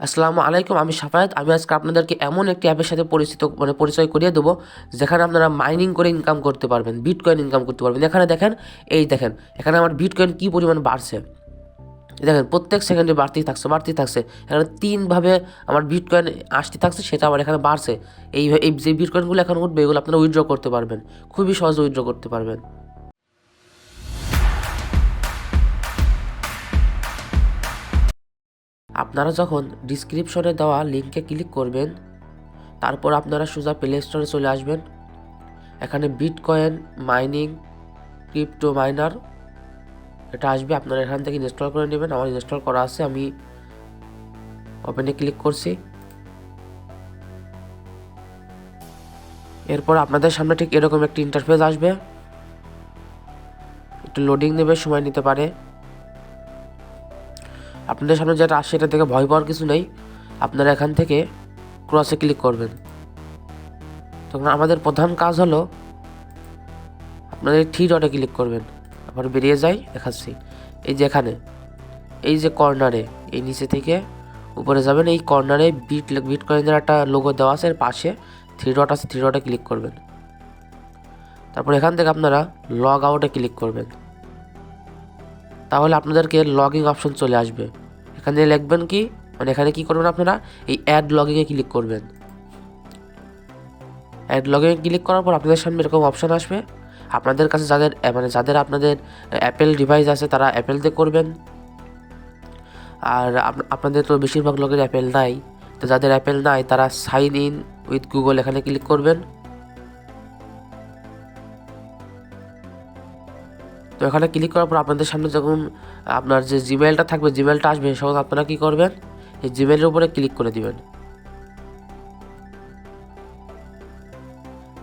আসসালামু আলাইকুম, আমি সাফায়াত। আমি আজকে আপনাদেরকে এমন একটি অ্যাপের সাথে পরিচয় করিয়ে দেবো, যেখানে আপনারা মাইনিং করে ইনকাম করতে পারবেন, বিটকয়েন ইনকাম করতে পারবেন। এখানে দেখেন, এখানে আমার বিটকয়েন কী পরিমাণ বাড়ছে। দেখেন, প্রত্যেক সেকেন্ডে বাড়তেই থাকছে। এখানে 3ভাবে আমার বিটকয়েন আসতে থাকছে, সেটা আমার এখানে বাড়ছে। এই যে বিটকয়েনগুলো এখন উঠবে, এগুলো আপনারা উইথড্র করতে পারবেন, খুবই সহজে উইথড্র করতে পারবেন। আপনারা যখন ডিসক্রিপশনে দেওয়া লিঙ্কে ক্লিক করবেন, তারপর আপনারা সোজা প্লে স্টোরে চলে আসবেন। এখানে বিটকয়েন মাইনিং ক্রিপ্টো মাইনার এটা আসবে, আপনারা এখান থেকে ইনস্টল করে নেবেন। আমার ইনস্টল করা আছে, আমি ওপেনে ক্লিক করছি। এরপর আপনাদের সামনে ঠিক এরকম একটি ইন্টারফেস আসবে, একটু লোডিং নেবে, সময় নিতে পারে। আপনাদের সামনে যেটা আসে এটা থেকে ভয় পাওয়ার কিছু নেই। আপনারা এখান থেকে ক্রসে ক্লিক করবেন। তখন আমাদের প্রধান কাজ হলো আপনাদের 3 ডটে ক্লিক করবেন। আবার বেরিয়ে যাই, দেখাচ্ছি। এই যে এখানে, এই যে কর্নারে, এই নিচে থেকে উপরে যাবেন, এই কর্নারে বিটকয়েনের একটা লোগো দেওয়া আছে, এর পাশে 3 ডট আছে, 3 ডটে ক্লিক করবেন। তারপর এখান থেকে আপনারা লগ আউটে ক্লিক করবেন। তাহলে আপনাদেরকে লগইন অপশন চলে আসবে। এখানে লিখবেন কি, মানে এখানে কি করবেন, আপনারা এই অ্যাড লগইনে ক্লিক করবেন। অ্যাড লগইনে ক্লিক করার পর আপনাদের সামনে এরকম অপশন আসবে। আপনাদের কাছে যাদের আপনাদের অ্যাপেল ডিভাইস আছে, তারা অ্যাপেল দিয়ে করবেন। আর আপনাদের তো বেশিরভাগ লোকের অ্যাপেল নাই, তো যাদের অ্যাপেল নাই তারা সাইন ইন উইথ গুগল এখানে ক্লিক করবেন। তো এখানে ক্লিক করার পর আপনাদের সামনে যখন আপনার যে জিমেলটা থাকবে, জিমেলটা আসবে, তখন আপনারা কী করবেন, এই জিমেলের উপরে ক্লিক করে দিবেন।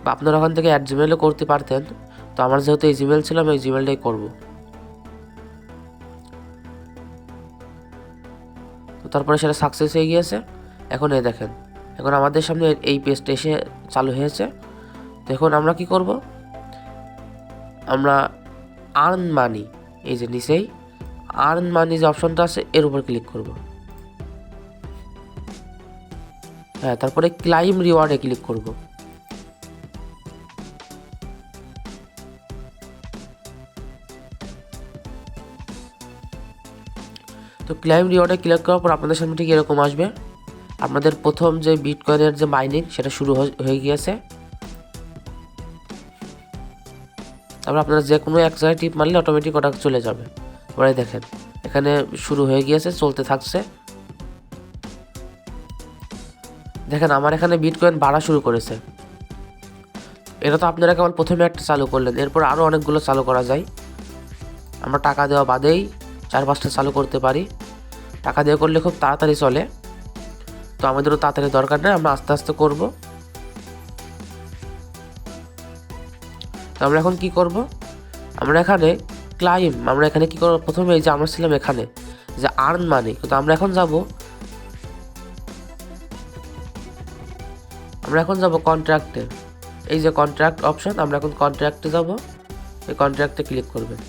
বা আপনারা ওখান থেকে অ্যাড জিমেলও করতে পারতেন, তো আমার যেহেতু এই জিমেল ছিল, আমি এই জিমেলটাই করব। তো তারপরে সেটা সাকসেস হয়ে গিয়েছে। এখন এই দেখেন, এখন আমাদের সামনে এই পেজটা এসে চালু হয়েছে। তো এখন আমরা কি করব, আমরা আর্ন মানি, এই যে নিচেই আর্ন মানি যে অপশনটা আছে, এর উপর ক্লিক করব। হ্যাঁ, তারপরে ক্লাইম রিওয়ার্ডে ক্লিক করব। তো ক্লাইম রিওয়ার্ডে ক্লিক করার পর আপনাদের সামনে ঠিক এরকম আসবে। আপনাদের প্রথম যে বিটকয়েনের যে মাইনিং, সেটা শুরু হয়ে গিয়েছে। তারপর আপনারা যে কোনো এক জায়গায় টিপ মারলে অটোমেটিক ওটা চলে যাবে। এবারে দেখেন, এখানে শুরু হয়ে গিয়েছে, চলতে থাকছে। দেখেন, আমার এখানে বিটকয়েন বাড়া শুরু করেছে। এটা তো আপনারা কেবল প্রথমে একটা চালু করলেন, এরপর আরও অনেকগুলো চালু করা যায়। আমরা টাকা দেওয়া বাদেই 4-5টা চালু করতে পারি। টাকা দিয়ে করলে খুব তাড়াতাড়ি চলে, তো আমাদেরও তাড়াতাড়ি দরকার নেই, আমরা আস্তে আস্তে করব। তো আমরা এখন কি করব, আমরা এখানে কি করব, প্রথমে এই যে আমরা ছিলাম এখানে যে আর্ন মানি, কিন্তু আমরা এখন যাব কন্ট্রাক্টে। এই যে কন্ট্রাক্ট অপশন, আমরা এখন কন্ট্রাক্টে যাব। এই কন্ট্রাক্টে ক্লিক করবেন।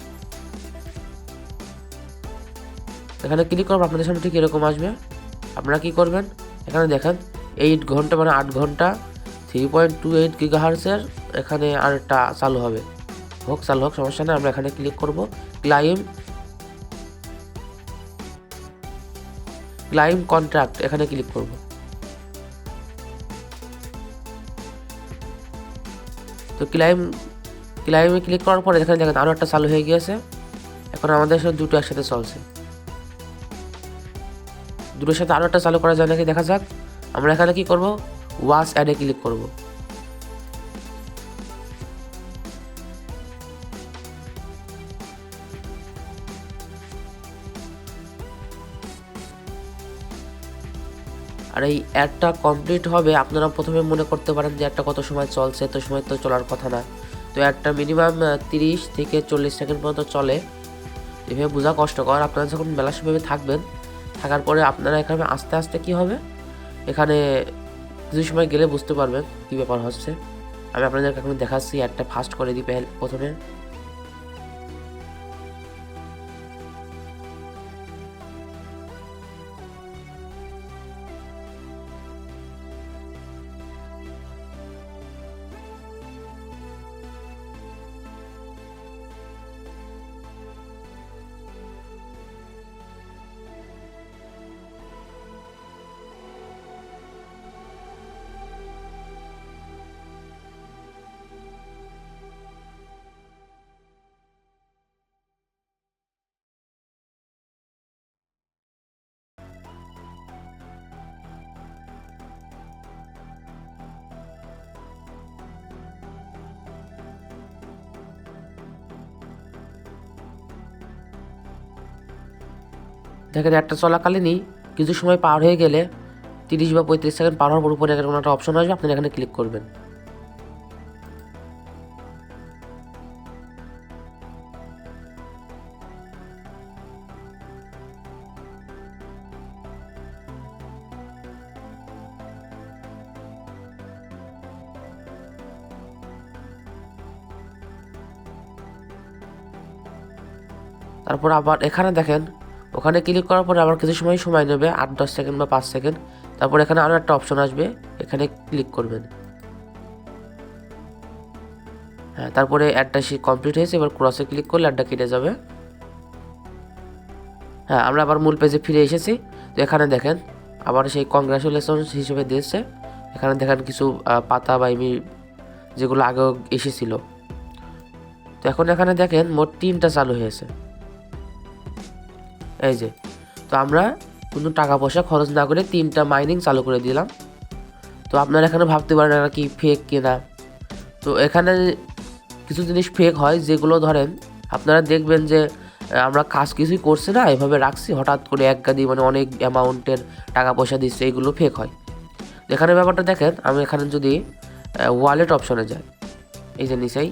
এখানে ক্লিক করব, আপনাদের সামনে ঠিক এরকম আসবে। আপনারা কি করবেন, এখানে দেখেন 8 ঘন্টা, মানে 8 ঘন্টা 3.28 গিগাহার্টজের এখানে আরেকটা চালু হবে। চালু হোক, সমস্যা নেই। আমরা এখানে ক্লিক করব, ক্লাইম কন্ট্রাক্ট, এখানে ক্লিক করব। তো ক্লাইমে ক্লিক করার পরে এখানে দেখেন আরও একটা চালু হয়ে গিয়েছে। এখন আমাদের সাথে দুটো একসাথে চলছে। দুটোর সাথে আরও একটা চালু করা যায় নাকি দেখা যাক। আমরা এখানে কি করব, ওয়াচ অ্যাডে ক্লিক করব। আর এই অ্যাডটা কমপ্লিট হবে, আপনারা প্রথমে মনে করতে পারেন যে অ্যাডটা কত সময় চলছে, এত সময় তো চলার কথা না। তো অ্যাডটা মিনিমাম 30 থেকে 40 সেকেন্ড পর্যন্ত চলে। এভাবে বোঝা কষ্টকর। আপনারা যখন মেলাসভাবে থাকার পরে আপনারা এখানে আস্তে আস্তে কি হবে, এখানে কিছু সময় গেলে বুঝতে পারবেন কী ব্যাপার হচ্ছে। আমি আপনাদেরকে এখন দেখাচ্ছি, অ্যাডটা ফাস্ট করে দিই প্রথমে। দেখেন একটা চলাকালীনই কিছু সময় পার হয়ে গেলে 30 বা 35 সেকেন্ড পার হওয়ার পর উপরে কোনো একটা অপশন আসবে, আপনি এখানে ক্লিক করবেন। তারপর আবার এখানে দেখেন, ওখানে ক্লিক করার পরে আবার কিছু সময় নেবে, 8-10 সেকেন্ড বা 5 সেকেন্ড। তারপর এখানে আরও একটা অপশন আসবে, এখানে ক্লিক করবেন। হ্যাঁ, তারপরে অ্যাডটা কমপ্লিট হয়েছে। এবার ক্রসে ক্লিক করলে অ্যাডটা কেটে যাবে। হ্যাঁ, আমরা আবার মূল পেজে ফিরে এসেছি। তো এখানে দেখেন আবার সেই কংগ্রাচুলেশন হিসেবে দিয়েছে। এখানে দেখেন কিছু পাতা বা ইমেল যেগুলো আগেও এসেছিল। তো এখন এখানে দেখেন মোট 3টা চালু হয়েছে, এই যে। তো আমরা কোনো টাকা পয়সা খরচ না করে 3টা মাইনিং চালু করে দিলাম। তো আপনারা এখানে ভাবতে পারেন এটা কি ফেক কিনা। তো এখানে কিছু জিনিস ফেক হয়, যেগুলো ধরেন আপনারা দেখবেন যে আমরা কাজ কিছুই করছি না, এভাবে রাখছি, হঠাৎ করে এক গাদি মানে অনেক অ্যামাউন্টের টাকা পয়সা দিচ্ছে, এইগুলো ফেক হয়। এখানে ব্যাপারটা দেখেন, আমি এখানে যদি ওয়ালেট অপশনে যাই, এই যে নিচেই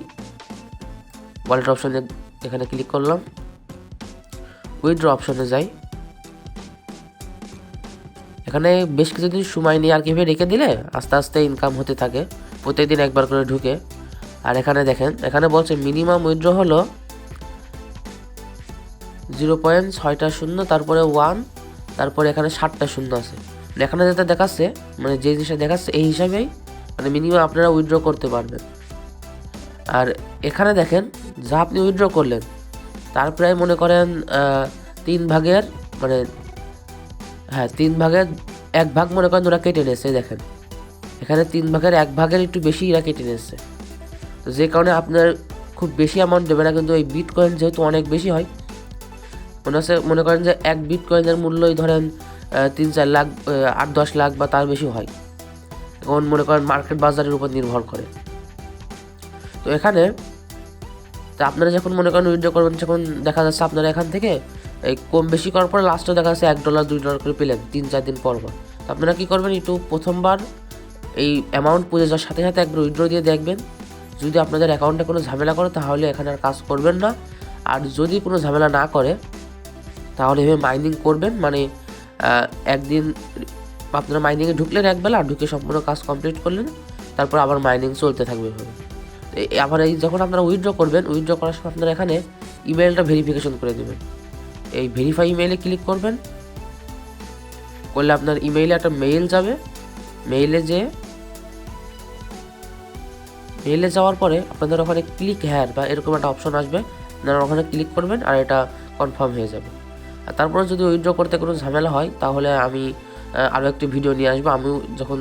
ওয়ালেট অপশনে এখানে ক্লিক করলাম, উইথড্র অপশনে যাই। এখানে বেশ কিছুদিন সময় নিয়ে আর কিভাবে রেখে দিলে আস্তে আস্তে ইনকাম হতে থাকে, প্রত্যেকদিন একবার করে ঢুকে। আর এখানে দেখেন, এখানে বলছে মিনিমাম উইথড্র হলো 0.6টা 0, তারপরে 1, তারপরে এখানে 7টা 0 আছে। এখানে যেটা দেখাচ্ছে, মানে যে জিনিসটা দেখাচ্ছে এই হিসাবেই মানে মিনিমাম আপনারা উইথড্র করতে পারবেন। আর এখানে দেখেন যা আপনি উইথড্র করলেন তার প্রায় মনে করেন 3 ভাগের মানে 3 ভাগের 1 ভাগ মনে করেন ওরা কেটে নিয়েছে। দেখেন এখানে 3 ভাগের 1 ভাগের একটু বেশি এরা কেটে নিয়েছে। তো যে কারণে আপনার খুব বেশি অ্যামাউন্ট দেবে না, কিন্তু এই বিটকয়েন যেহেতু অনেক বেশি হয়, মনে করেন যে 1 বিটকয়েনের মূল্যই ধরেন 3-4 লাখ, 8-10 লাখ বা তার বেশি হয়। এখন মনে করেন মার্কেট বাজারের উপর নির্ভর করে। তো এখানে তো আপনারা যখন মনে করেন উইথড্র করবেন, যখন দেখা যাচ্ছে আপনারা এখান থেকে এই কম বেশি করার পরে লাস্টে দেখা যাচ্ছে $1 $2 করে পেলেন 3-4 দিন পর। তো আপনারা কী করবেন, একটু প্রথমবার এই অ্যামাউন্ট পুজো যাওয়ার সাথে সাথে একবার উইথড্র দিয়ে দেখবেন। যদি আপনাদের অ্যাকাউন্টে কোনো ঝামেলা করে তাহলে এখানে আর কাজ করবেন না। আর যদি কোনো ঝামেলা না করে তাহলে এভাবে মাইনিং করবেন, মানে একদিন আপনারা মাইনিংয়ে ঢুকলেন একবেলা, আর ঢুকে সম্পূর্ণ কাজ কমপ্লিট করলেন, তারপর আবার মাইনিং চলতে থাকবে এভাবে। আবার এই যখন আপনারা উইথড্র করবেন, উইথড্র করার সময় আপনারা এখানে ইমেলটা ভেরিফিকেশন করে দেবেন। এই ভেরিফাই ইমেইলে ক্লিক করবেন, করলে আপনার ইমেইলে একটা মেইল যাবে। মেইলে যাওয়ার পরে আপনাদের ওখানে ক্লিক হ্যার বা এরকম একটা অপশন আসবে, আপনারা ওখানে ক্লিক করবেন আর এটা কনফার্ম হয়ে যাবে। আর তারপরে যদি উইথড্র করতে কোনো ঝামেলা হয় তাহলে আমি আরও একটি ভিডিও নিয়ে আসবো। আমি যখন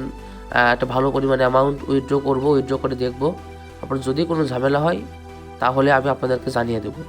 একটা ভালো পরিমাণে অ্যামাউন্ট উইথড্র করে দেখব, তারপর যদি কোনো ঝামেলা হয় তাহলে আমি আপনাদেরকে জানিয়ে দেবো।